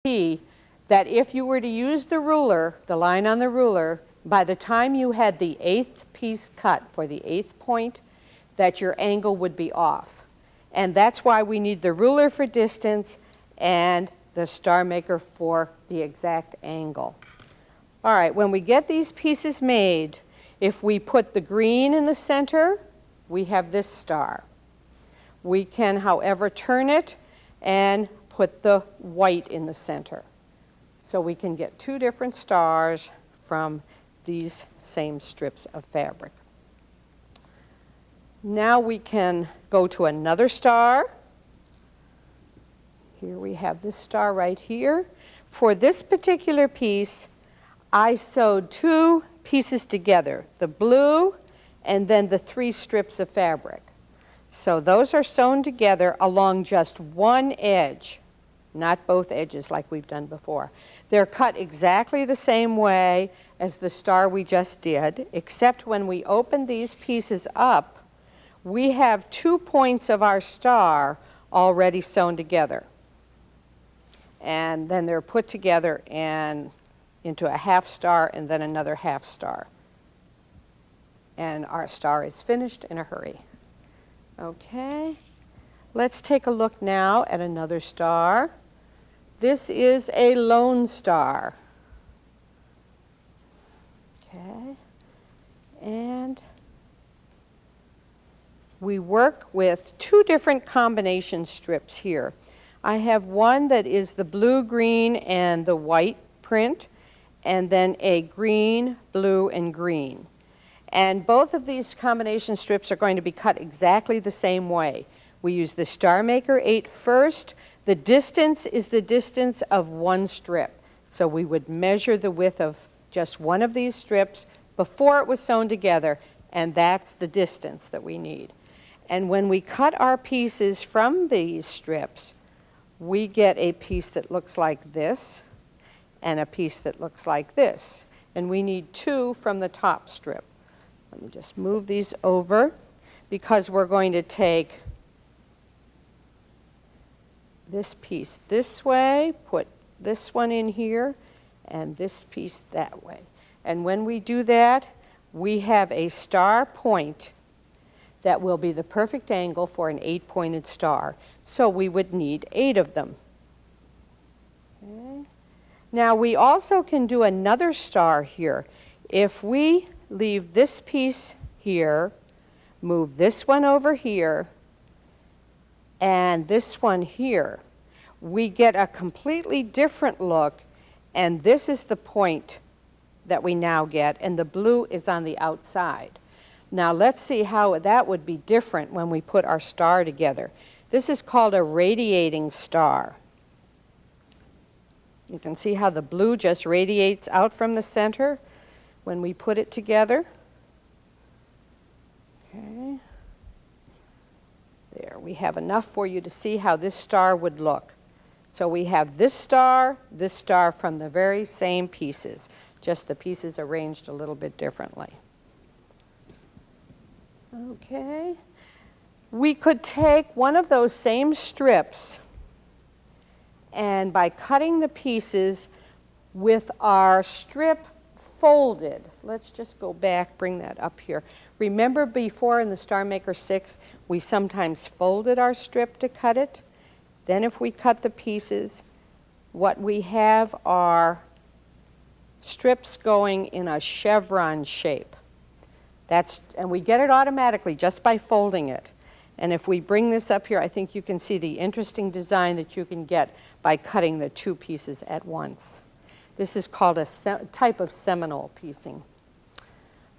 key that if you were to use the ruler, the line on the ruler, by the time you had the 8th piece cut for the 8th point, that your angle would be off. And that's why we need the ruler for distance and the Starmaker for the exact angle. All right, when we get these pieces made, if we put the green in the center, we have this star. We can, however, turn it and put the white in the center. So we can get 2 different stars from these same strips of fabric. Now we can go to another star. Here we have this star right here. For this particular piece, I sewed 2 pieces together, the blue and then the 3 strips of fabric. So those are sewn together along just one edge, not both edges like we've done before. They're cut exactly the same way as the star we just did, except when we open these pieces up, we have 2 points of our star already sewn together. And then they're put together and into a half star and then another half star. And our star is finished in a hurry. Okay, let's take a look now at another star. This is a lone star. Okay, and we work with 2 different combination strips here. I have one that is the blue, green, and the white print, and then a green, blue, and green. And both of these combination strips are going to be cut exactly the same way. We use the Starmaker 8 first. The distance is the distance of 1 strip. So we would measure the width of just one of these strips before it was sewn together, and that's the distance that we need. And when we cut our pieces from these strips, we get a piece that looks like this and a piece that looks like this. And we need 2 from the top strip. Let me just move these over because we're going to take this piece this way, put this one in here, and this piece that way. And when we do that, we have a star point that will be the perfect angle for an 8-pointed star. So we would need 8 of them. Okay. Now we also can do another star here. If we leave this piece here, move this one over here, and this one here, we get a completely different look, and this is the point that we now get, and the blue is on the outside. Now let's see how that would be different when we put our star together. This is called a radiating star. You can see how the blue just radiates out from the center when we put it together. Okay. There, we have enough for you to see how this star would look. So we have this star from the very same pieces, just the pieces arranged a little bit differently. Okay, we could take one of those same strips and by cutting the pieces with our strip folded, let's just go back, bring that up here. Remember before in the Starmaker 6, we sometimes folded our strip to cut it? Then if we cut the pieces, what we have are strips going in a chevron shape. And we get it automatically just by folding it. And if we bring this up here, I think you can see the interesting design that you can get by cutting the 2 pieces at once. This is called a type of Seminole piecing.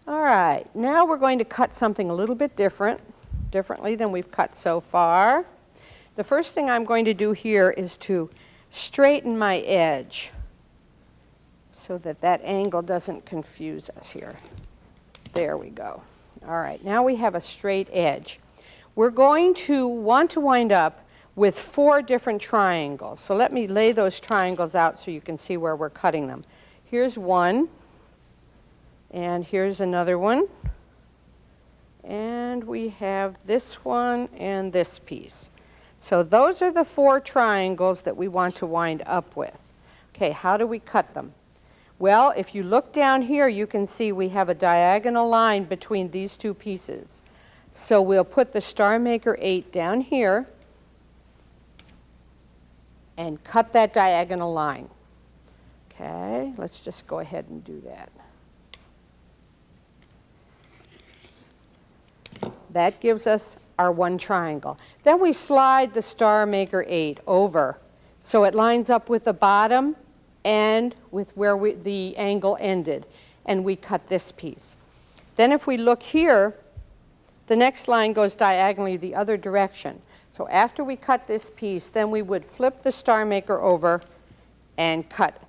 All right, now we're going to cut something a little bit differently than we've cut so far. The first thing I'm going to do here is to straighten my edge so that that angle doesn't confuse us here. There we go. All right, now we have a straight edge. We're going to want to wind up with 4 different triangles. So let me lay those triangles out so you can see where we're cutting them. Here's one, and here's another one. And we have this one and this piece. So those are the 4 triangles that we want to wind up with. Okay, how do we cut them? Well, if you look down here, you can see we have a diagonal line between these two pieces. So we'll put the Starmaker 8 down here and cut that diagonal line. Okay, let's just go ahead and do that. That gives us our one triangle. Then we slide the Starmaker 8 over so it lines up with the bottom and with where the angle ended, and we cut this piece. Then if we look here, the next line goes diagonally the other direction. So after we cut this piece, then we would flip the Starmaker over and cut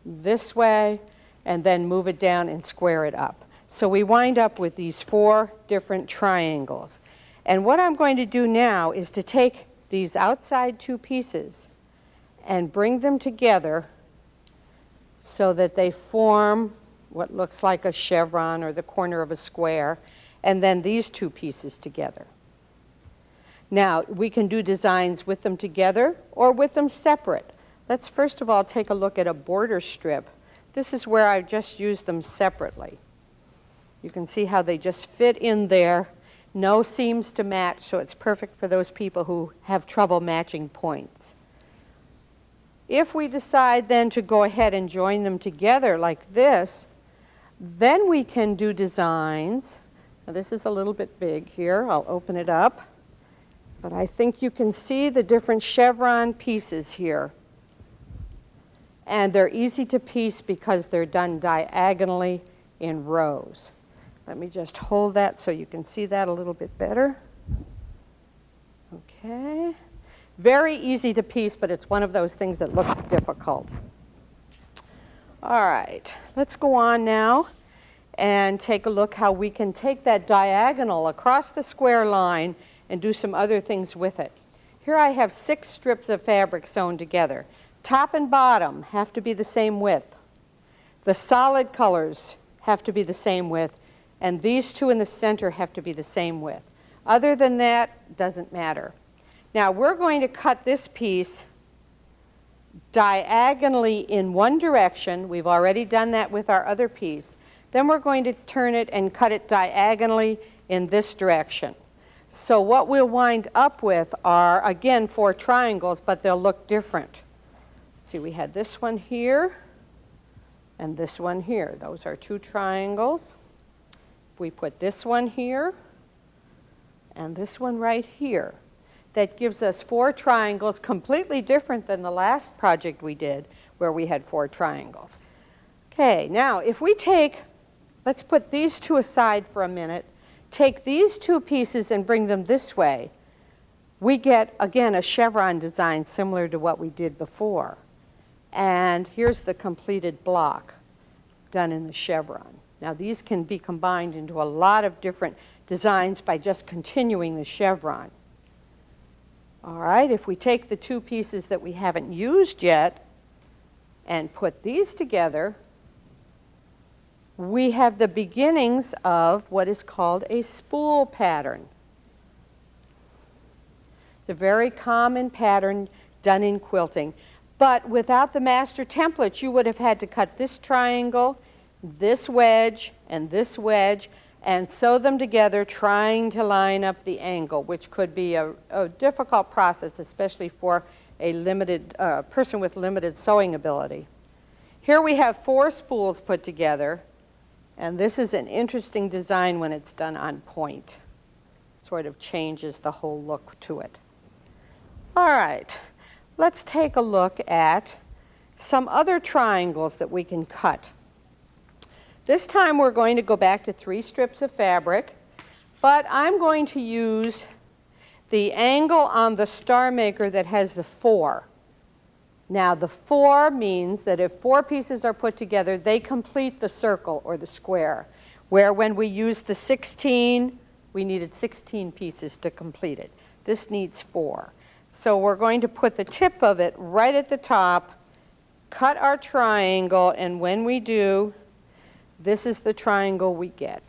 this way, and then move it down and square it up. So we wind up with these 4 different triangles. And what I'm going to do now is to take these outside 2 pieces and bring them together so that they form what looks like a chevron or the corner of a square, and then these 2 pieces together. Now, we can do designs with them together or with them separate. Let's first of all take a look at a border strip. This is where I've just used them separately. You can see how they just fit in there. No seams to match, so it's perfect for those people who have trouble matching points. If we decide then to go ahead and join them together like this, then we can do designs. Now this is a little bit big here. I'll open it up. But I think you can see the different chevron pieces here. And they're easy to piece because they're done diagonally in rows. Let me just hold that so you can see that a little bit better. Okay. Very easy to piece, but it's one of those things that looks difficult. All right, let's go on now and take a look how we can take that diagonal across the square line and do some other things with it. Here I have 6 strips of fabric sewn together. Top and bottom have to be the same width. The solid colors have to be the same width, and these 2 in the center have to be the same width. Other than that, doesn't matter. Now we're going to cut this piece diagonally in one direction. We've already done that with our other piece. Then we're going to turn it and cut it diagonally in this direction. So what we'll wind up with are, again, 4 triangles, but they'll look different. See, we had this one here and this one here. Those are 2 triangles. If we put this one here and this one right here, that gives us 4 triangles, completely different than the last project we did where we had 4 triangles. Okay, now if we take, let's put these 2 aside for a minute, take these 2 pieces and bring them this way, we get, again, a chevron design similar to what we did before. And here's the completed block done in the chevron. Now these can be combined into a lot of different designs by just continuing the chevron. All right, if we take the 2 pieces that we haven't used yet and put these together, we have the beginnings of what is called a spool pattern. It's a very common pattern done in quilting. But without the master templates, you would have had to cut this triangle, this wedge, and sew them together, trying to line up the angle, which could be a difficult process, especially for a limited person with limited sewing ability. Here we have 4 spools put together, and this is an interesting design when it's done on point. Sort of changes the whole look to it. All right, let's take a look at some other triangles that we can cut. This time we're going to go back to 3 strips of fabric, but I'm going to use the angle on the Starmaker that has the 4. Now the 4 means that if 4 pieces are put together, they complete the circle or the square, where when we used the 16, we needed 16 pieces to complete it. This needs 4. So we're going to put the tip of it right at the top, cut our triangle, and when we do, this is the triangle we get.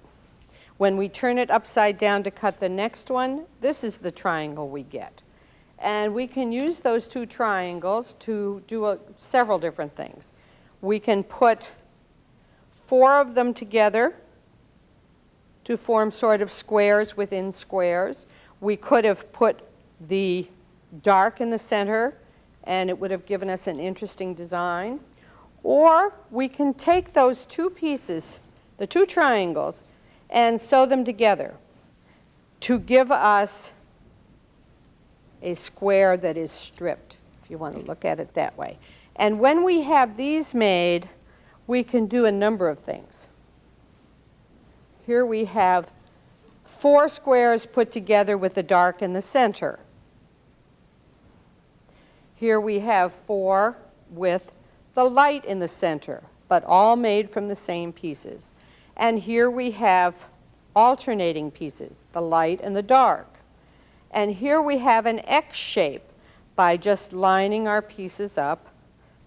When we turn it upside down to cut the next one, this is the triangle we get. And we can use those two triangles to do several different things. We can put 4 of them together to form sort of squares within squares. We could have put the dark in the center, and it would have given us an interesting design. Or we can take those 2 pieces, the 2 triangles, and sew them together to give us a square that is stripped, if you want to look at it that way. And when we have these made, we can do a number of things. Here we have 4 squares put together with the dark in the center. Here we have 4 with the light in the center, but all made from the same pieces. And here we have alternating pieces, the light and the dark. And here we have an X shape by just lining our pieces up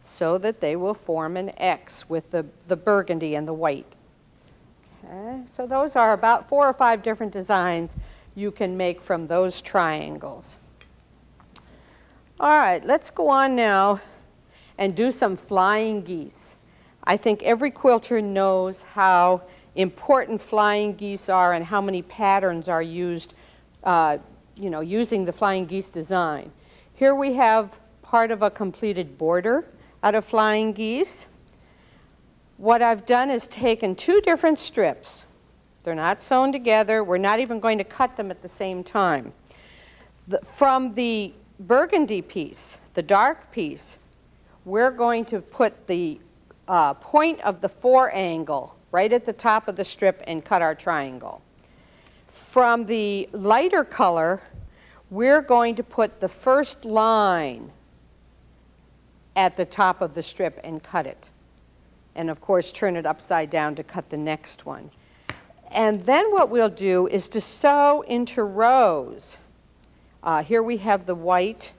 so that they will form an X with the burgundy and the white. Okay, so those are about 4 or 5 different designs you can make from those triangles. All right, let's go on now and do some flying geese. I think every quilter knows how important flying geese are and how many patterns are used using the flying geese design. Here we have part of a completed border out of flying geese. What I've done is taken 2 different strips. They're not sewn together. We're not even going to cut them at the same time. From the burgundy piece, the dark piece, we're going to put the point of the 4 angle right at the top of the strip and cut our triangle. From the lighter color, we're going to put the first line at the top of the strip and cut it. And of course, turn it upside down to cut the next one. And then what we'll do is to sew into rows. Here we have the white.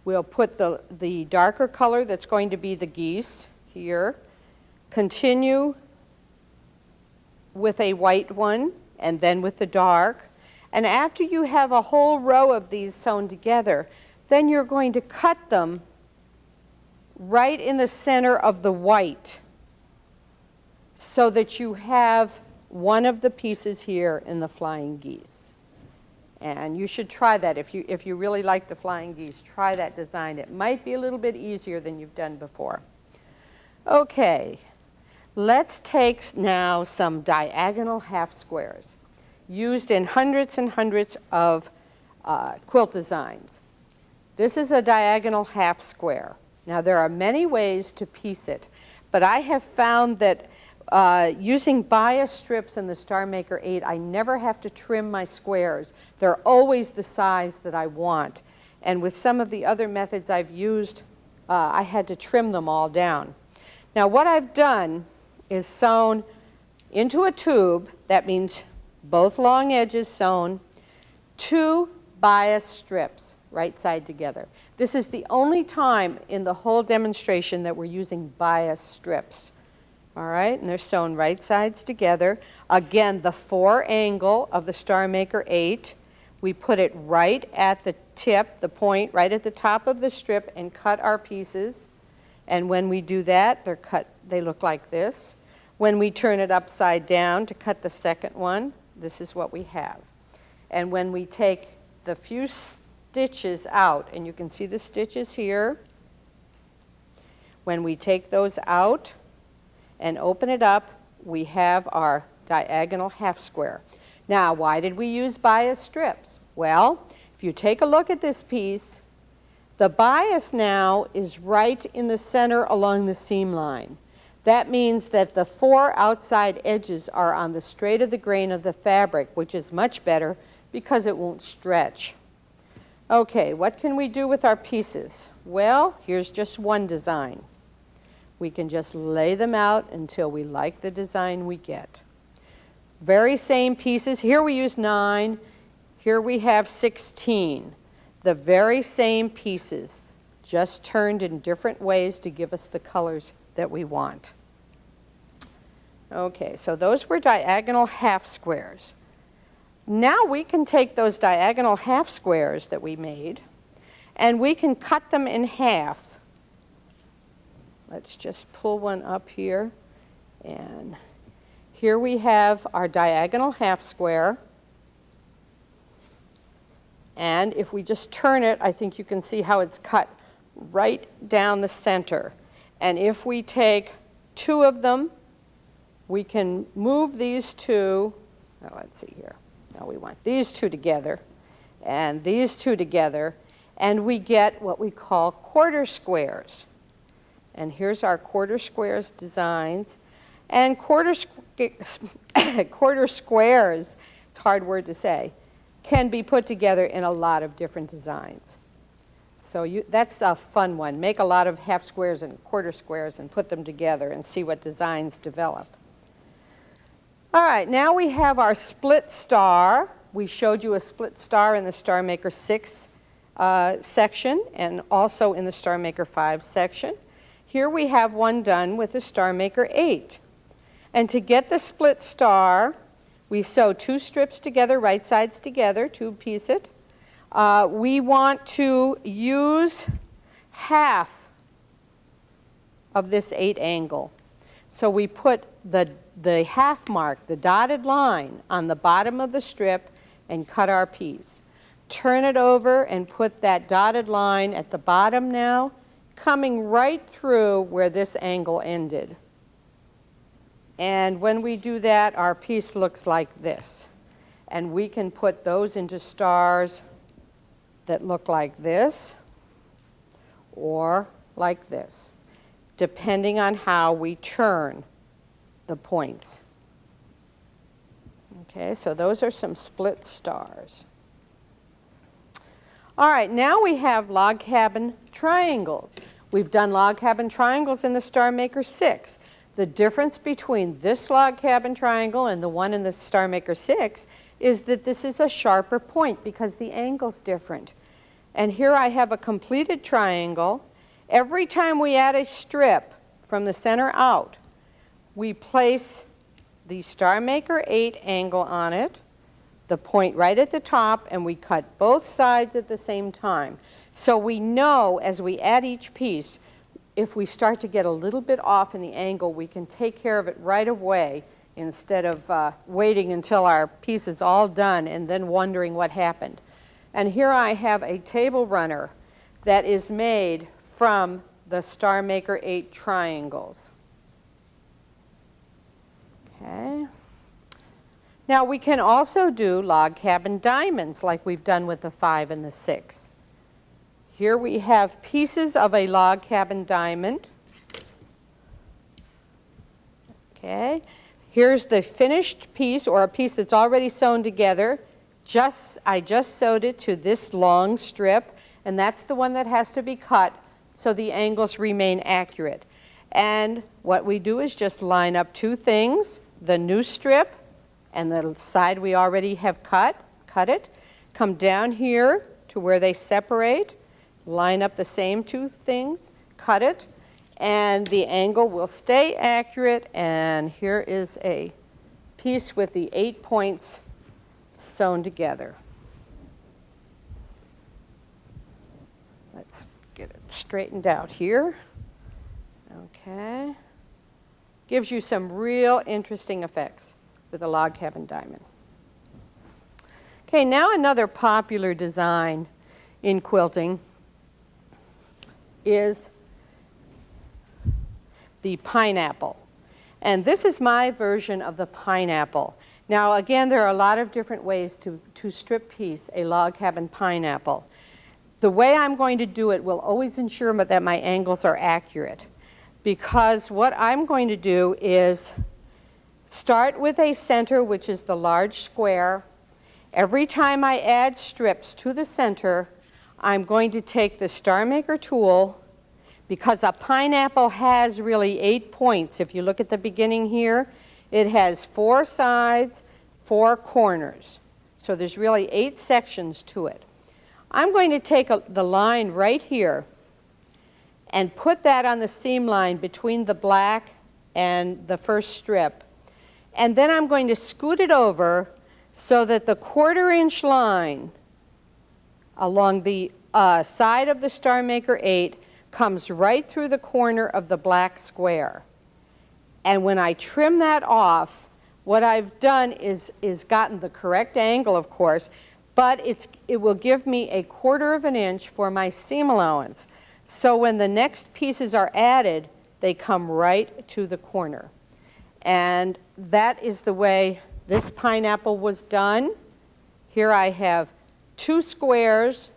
We'll put the darker color that's going to be the geese here. Continue with a white one, and then with the dark. And after you have a whole row of these sewn together, then you're going to cut them right in the center of the white so that you have one of the pieces here in the flying geese. And you should try that. If you really like the flying geese, try that design. It might be a little bit easier than you've done before. Okay, let's take now some diagonal half squares used in hundreds and hundreds of quilt designs. This is a diagonal half square. Now there are many ways to piece it, but I have found that using bias strips in the Starmaker 8, I never have to trim my squares. They're always the size that I want. And with some of the other methods I've used, I had to trim them all down. Now what I've done is sewn into a tube, that means both long edges sewn, 2 bias strips, right side together. This is the only time in the whole demonstration that we're using bias strips. All right, and they're sewn right sides together. Again, the 4 angle of the Starmaker 8, we put it right at the tip, the point, right at the top of the strip and cut our pieces. And when we do that, they look like this. When we turn it upside down to cut the second one, this is what we have. And when we take the few stitches out, and you can see the stitches here, when we take those out and open it up, we have our diagonal half square. Now, why did we use bias strips? Well, if you take a look at this piece, the bias now is right in the center along the seam line. That means that the 4 outside edges are on the straight of the grain of the fabric, which is much better because it won't stretch. Okay, what can we do with our pieces? Well, here's just one design. We can just lay them out until we like the design we get. Very same pieces. Here we use 9. Here we have 16. The very same pieces, just turned in different ways to give us the colors that we want. Okay, so those were diagonal half squares. Now we can take those diagonal half squares that we made And we can cut them in half. Let's just pull one up here. And here we have our diagonal half square. And if we just turn it, I think you can see how it's cut right down the center. And if we take two of them, we can move these two. Oh, let's see here. Now we want these two together and these two together, and we get what we call quarter squares. And here's our quarter squares designs. And quarter squares, it's a hard word to say, can be put together in a lot of different designs. So that's a fun one. Make a lot of half squares and quarter squares and put them together and see what designs develop. All right, now we have our split star. We showed you a split star in the Starmaker 6 section and also in the Starmaker 5 section. Here we have one done with the Starmaker 8. And to get the split star, we sew two strips together, right sides together, to piece it. We want to use half of this 8 angle. So we put the half mark, the dotted line, on the bottom of the strip and cut our piece. Turn it over and put that dotted line at the bottom now, coming right through where this angle ended. And when we do that, our piece looks like this. And we can put those into stars that look like this or like this, depending on how we turn the points. Okay, so those are some split stars. All right, now we have log cabin triangles. We've done log cabin triangles in the Starmaker 6. The difference between this log cabin triangle and the one in the Starmaker 6 is that this is a sharper point because the angle's different. And here I have a completed triangle. Every time we add a strip from the center out, we place the Starmaker 8 angle on it, the point right at the top, and we cut both sides at the same time. So we know as we add each piece, if we start to get a little bit off in the angle, we can take care of it right away instead of waiting until our piece is all done and then wondering what happened. And here I have a table runner that is made from the Starmaker 8 triangles. Okay. Now we can also do log cabin diamonds like we've done with the 5 and the 6. Here we have pieces of a log cabin diamond. Okay. Here's the finished piece, or a piece that's already sewn together. I just sewed it to this long strip, and that's the one that has to be cut so the angles remain accurate. And what we do is just line up two things, the new strip and the side we already have cut it, come down here to where they separate, line up the same two things, cut it, and the angle will stay accurate. And here is a piece with the 8 points sewn together. Let's get it straightened out here. Okay. Gives you some real interesting effects with a log cabin diamond. Okay, now another popular design in quilting is the pineapple. And this is my version of the pineapple. Now again, there are a lot of different ways to strip piece a log cabin pineapple. The way I'm going to do it will always ensure that my angles are accurate, because what I'm going to do is start with a center, which is the large square. Every time I add strips to the center, I'm going to take the Starmaker tool, because a pineapple has really 8 points. If you look at the beginning here, it has 4 sides, 4 corners. So there's really 8 sections to it. I'm going to take the line right here and put that on the seam line between the black and the first strip. And then I'm going to scoot it over so that the 1/4 inch line along the side of the Starmaker 8 comes right through the corner of the black square. And when I trim that off, what I've done is gotten the correct angle, of course, but it will give me 1/4 inch for my seam allowance. So when the next pieces are added, they come right to the corner. And that is the way this pineapple was done. Here I have 2 squares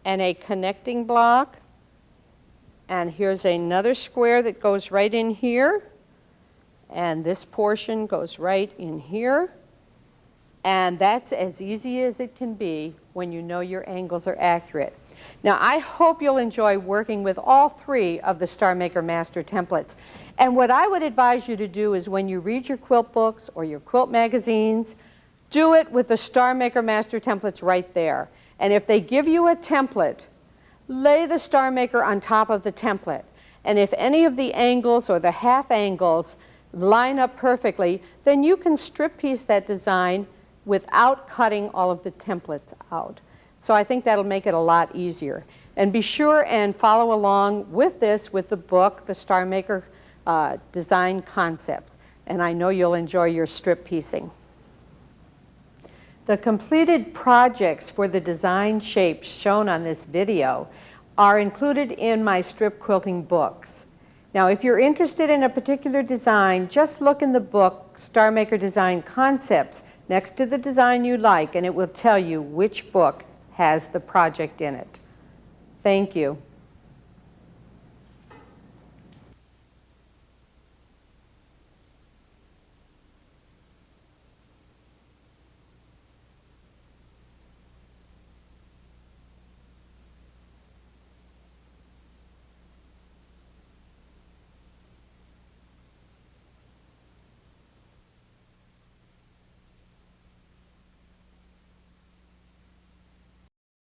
and a connecting block. And here's another square that goes right in here. And this portion goes right in here. And that's as easy as it can be when you know your angles are accurate. Now, I hope you'll enjoy working with all 3 of the Starmaker Master templates. And what I would advise you to do is when you read your quilt books or your quilt magazines, do it with the Starmaker Master templates right there. And if they give you a template, lay the Starmaker on top of the template. And if any of the angles or the half angles line up perfectly, then you can strip piece that design without cutting all of the templates out. So I think that'll make it a lot easier. And be sure and follow along with this with the book, the Starmaker Design Concepts. And I know you'll enjoy your strip piecing. The completed projects for the design shapes shown on this video are included in my strip quilting books. Now, if you're interested in a particular design, just look in the book, Starmaker Design Concepts, next to the design you like, and it will tell you which book has the project in it. Thank you.